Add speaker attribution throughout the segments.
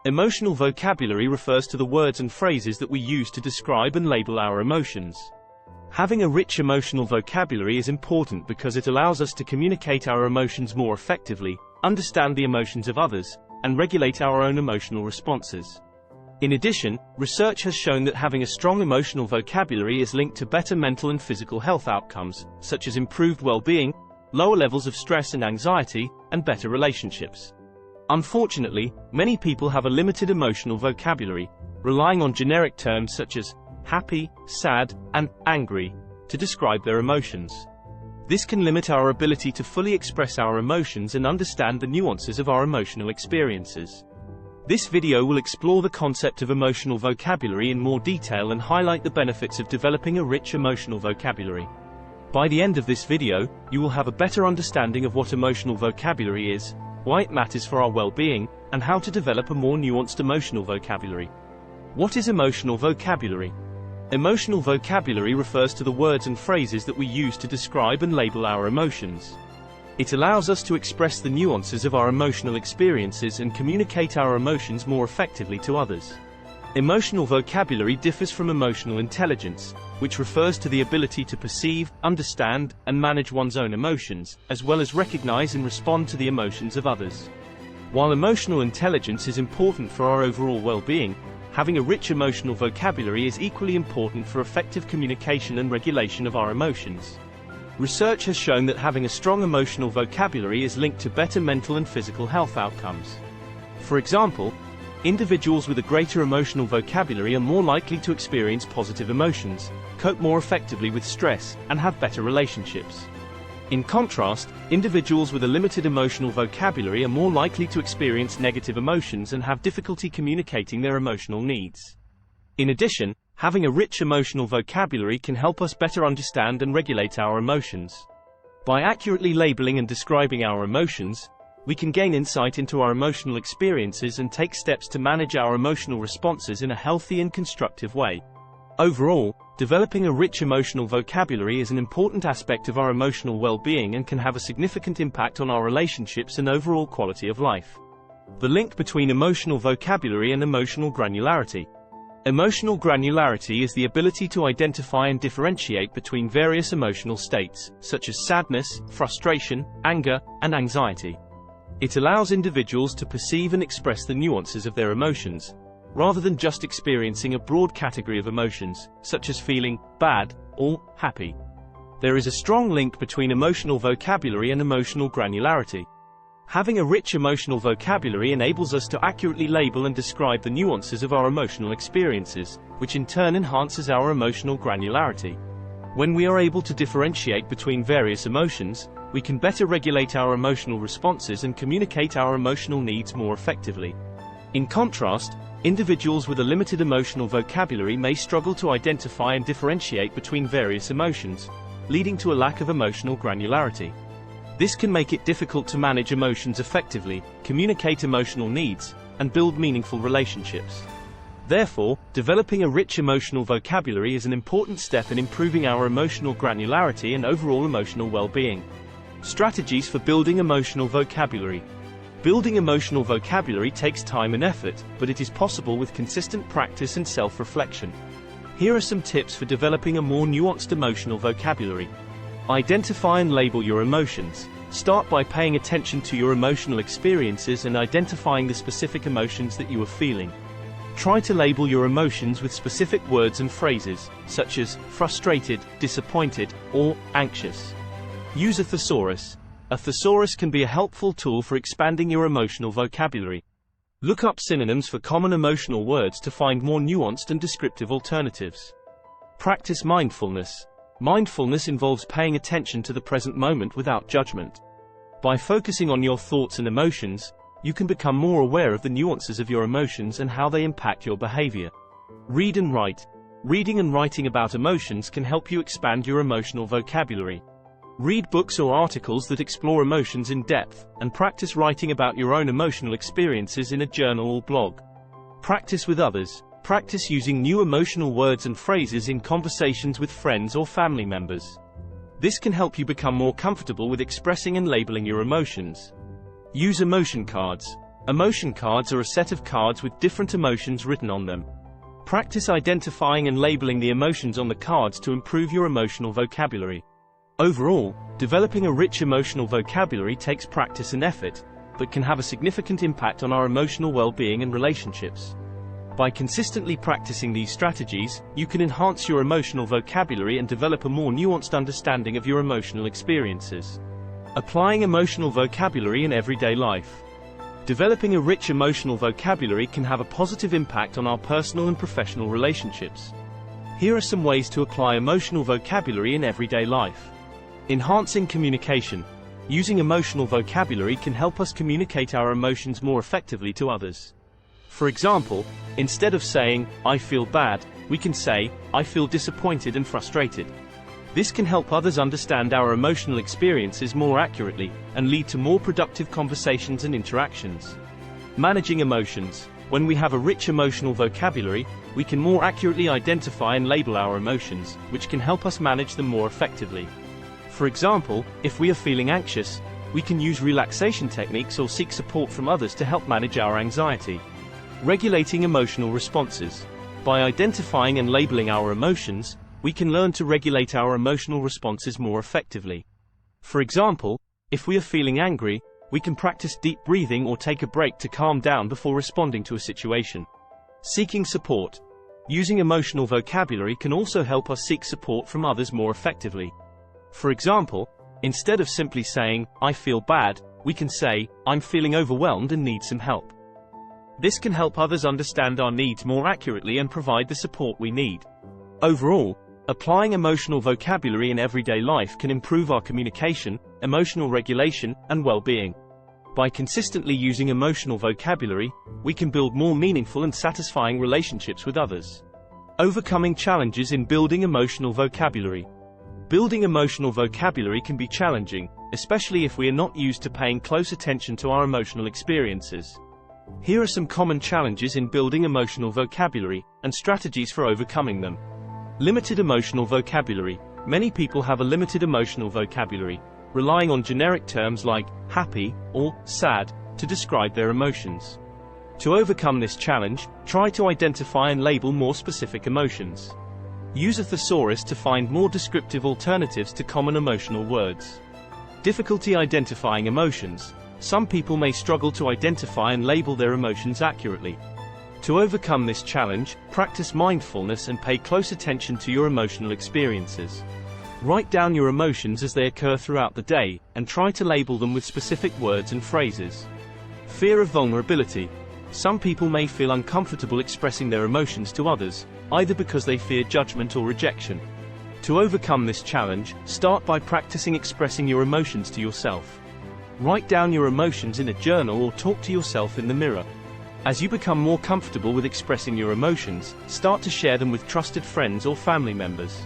Speaker 1: Emotional vocabulary refers to the words and phrases that we use to describe and label our emotions. Having a rich emotional vocabulary is important because it allows us to communicate our emotions more effectively, understand the emotions of others, and regulate our own emotional responses. In addition, research has shown that having a strong emotional vocabulary is linked to better mental and physical health outcomes, such as improved well-being, lower levels of stress and anxiety, and better relationships. Unfortunately, many people have a limited emotional vocabulary, relying on generic terms such as happy, sad, and angry to describe their emotions. This can limit our ability to fully express our emotions and understand the nuances of our emotional experiences. This video will explore the concept of emotional vocabulary in more detail and highlight the benefits of developing a rich emotional vocabulary. By the end of this video, you will have a better understanding of what emotional vocabulary is, why it matters for our well-being, and how to develop a more nuanced emotional vocabulary. What is emotional vocabulary? Emotional vocabulary refers to the words and phrases that we use to describe and label our emotions. It allows us to express the nuances of our emotional experiences and communicate our emotions more effectively to others. Emotional vocabulary differs from emotional intelligence, which refers to the ability to perceive, understand, and manage one's own emotions, as well as recognize and respond to the emotions of others. While emotional intelligence is important for our overall well-being, having a rich emotional vocabulary is equally important for effective communication and regulation of our emotions. Research has shown that having a strong emotional vocabulary is linked to better mental and physical health outcomes. For example, individuals with a greater emotional vocabulary are more likely to experience positive emotions, cope more effectively with stress, and have better relationships. In contrast, individuals with a limited emotional vocabulary are more likely to experience negative emotions and have difficulty communicating their emotional needs. In addition, having a rich emotional vocabulary can help us better understand and regulate our emotions. By accurately labeling and describing our emotions, we can gain insight into our emotional experiences and take steps to manage our emotional responses in a healthy and constructive way. Overall, developing a rich emotional vocabulary is an important aspect of our emotional well-being and can have a significant impact on our relationships and overall quality of life. The link between emotional vocabulary and emotional granularity. Emotional granularity is the ability to identify and differentiate between various emotional states, such as sadness, frustration, anger, and anxiety. It allows individuals to perceive and express the nuances of their emotions, rather than just experiencing a broad category of emotions, such as feeling bad or happy. There is a strong link between emotional vocabulary and emotional granularity. Having a rich emotional vocabulary enables us to accurately label and describe the nuances of our emotional experiences, which in turn enhances our emotional granularity. When we are able to differentiate between various emotions, we can better regulate our emotional responses and communicate our emotional needs more effectively. In contrast, individuals with a limited emotional vocabulary may struggle to identify and differentiate between various emotions, leading to a lack of emotional granularity. This can make it difficult to manage emotions effectively, communicate emotional needs, and build meaningful relationships. Therefore, developing a rich emotional vocabulary is an important step in improving our emotional granularity and overall emotional well-being. Strategies for building emotional vocabulary. Building emotional vocabulary takes time and effort, but it is possible with consistent practice and self-reflection. Here are some tips for developing a more nuanced emotional vocabulary. Identify and label your emotions. Start by paying attention to your emotional experiences and identifying the specific emotions that you are feeling. Try to label your emotions with specific words and phrases, such as frustrated, disappointed, or anxious. Use a thesaurus. A thesaurus can be a helpful tool for expanding your emotional vocabulary. Look up synonyms for common emotional words to find more nuanced and descriptive alternatives. Practice mindfulness. Mindfulness involves paying attention to the present moment without judgment. By focusing on your thoughts and emotions, you can become more aware of the nuances of your emotions and how they impact your behavior. Read and write. Reading and writing about emotions can help you expand your emotional vocabulary. Read books or articles that explore emotions in depth, and practice writing about your own emotional experiences in a journal or blog. Practice with others. Practice using new emotional words and phrases in conversations with friends or family members. This can help you become more comfortable with expressing and labeling your emotions. Use emotion cards. Emotion cards are a set of cards with different emotions written on them. Practice identifying and labeling the emotions on the cards to improve your emotional vocabulary. Overall, developing a rich emotional vocabulary takes practice and effort, but can have a significant impact on our emotional well-being and relationships. By consistently practicing these strategies, you can enhance your emotional vocabulary and develop a more nuanced understanding of your emotional experiences. Applying emotional vocabulary in everyday life. Developing a rich emotional vocabulary can have a positive impact on our personal and professional relationships. Here are some ways to apply emotional vocabulary in everyday life. Enhancing communication. Using emotional vocabulary can help us communicate our emotions more effectively to others. For example, instead of saying, "I feel bad," we can say, "I feel disappointed and frustrated." This can help others understand our emotional experiences more accurately, and lead to more productive conversations and interactions. Managing emotions. When we have a rich emotional vocabulary, we can more accurately identify and label our emotions, which can help us manage them more effectively. For example, if we are feeling anxious, we can use relaxation techniques or seek support from others to help manage our anxiety. Regulating emotional responses. By identifying and labeling our emotions, we can learn to regulate our emotional responses more effectively. For example, if we are feeling angry, we can practice deep breathing or take a break to calm down before responding to a situation. Seeking support. Using emotional vocabulary can also help us seek support from others more effectively. For example, instead of simply saying, "I feel bad," we can say, "I'm feeling overwhelmed and need some help." This can help others understand our needs more accurately and provide the support we need. Overall, applying emotional vocabulary in everyday life can improve our communication, emotional regulation, and well-being. By consistently using emotional vocabulary, we can build more meaningful and satisfying relationships with others. Overcoming challenges in building emotional vocabulary. Building emotional vocabulary can be challenging, especially if we are not used to paying close attention to our emotional experiences. Here are some common challenges in building emotional vocabulary, and strategies for overcoming them. Limited emotional vocabulary. Many people have a limited emotional vocabulary, relying on generic terms like happy or sad to describe their emotions. To overcome this challenge, try to identify and label more specific emotions. Use a thesaurus to find more descriptive alternatives to common emotional words. Difficulty identifying emotions. Some people may struggle to identify and label their emotions accurately. To overcome this challenge, practice mindfulness and pay close attention to your emotional experiences. Write down your emotions as they occur throughout the day, and try to label them with specific words and phrases. Fear of vulnerability. Some people may feel uncomfortable expressing their emotions to others, either because they fear judgment or rejection. To overcome this challenge, start by practicing expressing your emotions to yourself. Write down your emotions in a journal or talk to yourself in the mirror. As you become more comfortable with expressing your emotions, start to share them with trusted friends or family members.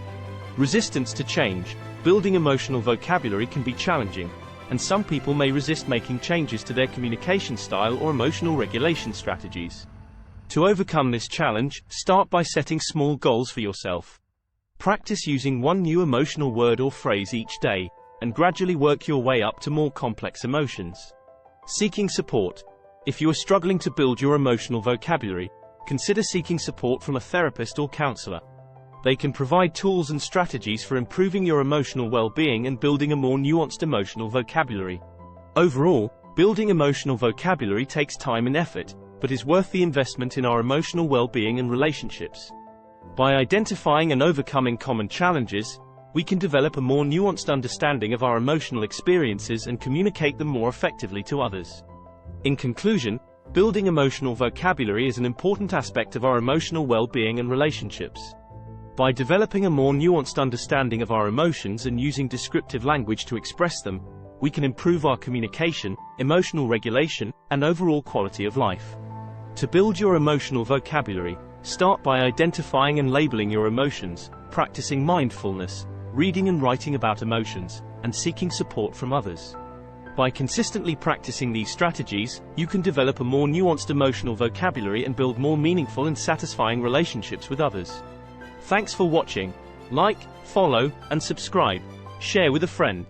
Speaker 1: Resistance to change. Building emotional vocabulary can be challenging, and some people may resist making changes to their communication style or emotional regulation strategies. To overcome this challenge, start by setting small goals for yourself. Practice using one new emotional word or phrase each day, and gradually work your way up to more complex emotions. Seeking support. If you are struggling to build your emotional vocabulary, consider seeking support from a therapist or counselor. They can provide tools and strategies for improving your emotional well-being and building a more nuanced emotional vocabulary. Overall, building emotional vocabulary takes time and effort, but is worth the investment in our emotional well-being and relationships. By identifying and overcoming common challenges, we can develop a more nuanced understanding of our emotional experiences and communicate them more effectively to others. In conclusion, building emotional vocabulary is an important aspect of our emotional well-being and relationships. By developing a more nuanced understanding of our emotions and using descriptive language to express them, we can improve our communication, emotional regulation, and overall quality of life. To build your emotional vocabulary, start by identifying and labeling your emotions, practicing mindfulness, reading and writing about emotions, and seeking support from others. By consistently practicing these strategies, you can develop a more nuanced emotional vocabulary and build more meaningful and satisfying relationships with others. Thanks for watching. Like, follow, and subscribe. Share with a friend.